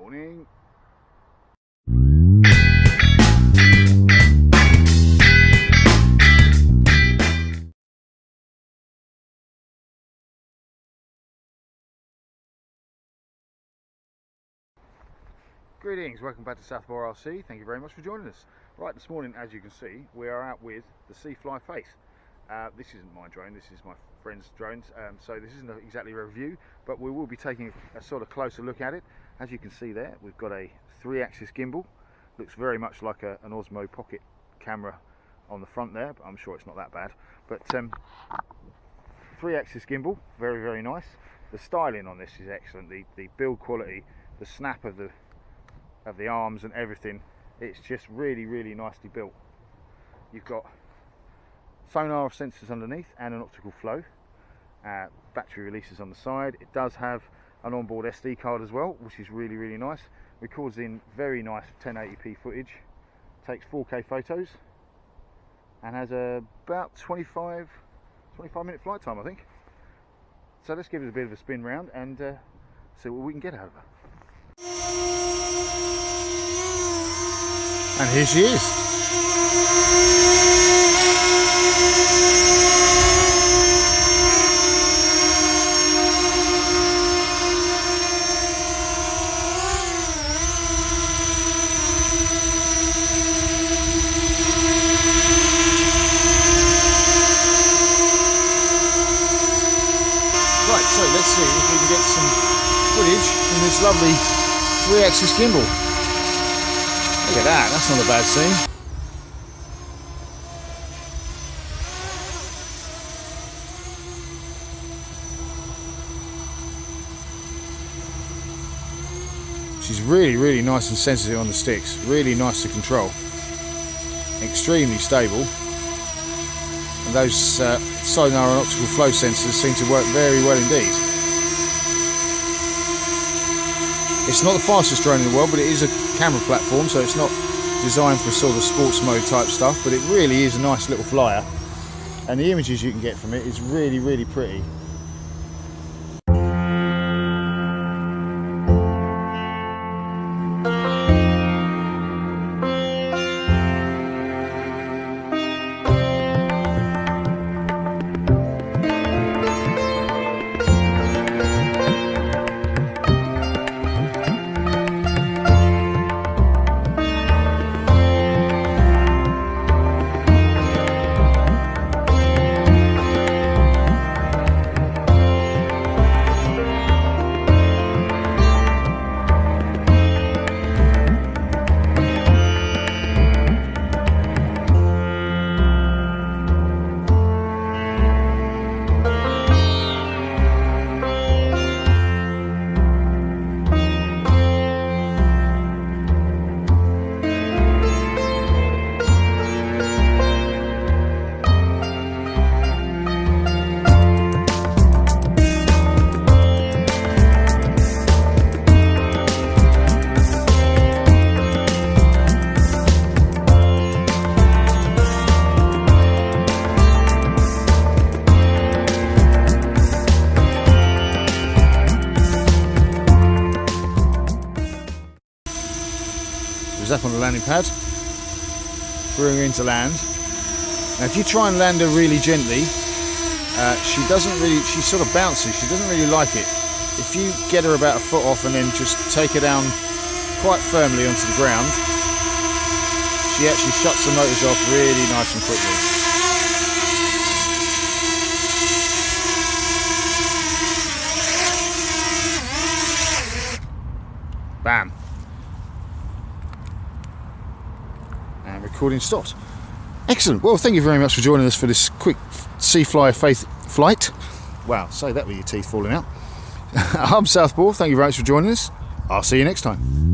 Morning. Greetings, welcome back to Southmore RC. Thank you very much for joining us. Right, this morning, as you can see, we are out with the Seafly Faith. This isn't my drone, this is my friend's drones, so this isn't exactly a review, but we will be taking a sort of closer look at it. As you can see there, we've got a 3-axis gimbal. Looks very much like an Osmo Pocket camera on the front there, but I'm sure it's not that bad. But 3-axis gimbal, very, very nice. The styling on this is excellent. The build quality, the snap of the arms and everything, it's just really, really nicely built. You've got sonar sensors underneath and an optical flow, battery releases on the side. It does have an onboard SD card as well, which is really, really nice. Records in very nice 1080p footage, takes 4K photos, and has about 25 minute flight time, I think. So let's give it a bit of a spin round and see what we can get out of her. And here she is. Right, so let's see if we can get some footage from this lovely 3-axis gimbal. Look at that, that's not a bad scene. She's really, really nice and sensitive on the sticks, really nice to control, extremely stable, and those sonar and optical flow sensors seem to work very well indeed. It's not the fastest drone in the world, but it is a camera platform, so it's not designed for sort of sports mode type stuff, but it really is a nice little flyer, and the images you can get from it is really, really pretty. Up on the landing pad, threw her into land. Now if you try and land her really gently, she sort of bounces, she doesn't really like it. If you get her about a foot off and then just take her down quite firmly onto the ground, she actually shuts the motors off really nice and quickly. Bam. And recording stopped. Excellent. Well, thank you very much for joining us for this quick Seafly Faith flight. Wow, say that with your teeth falling out. I'm Southpaw. Thank you very much for joining us. I'll see you next time.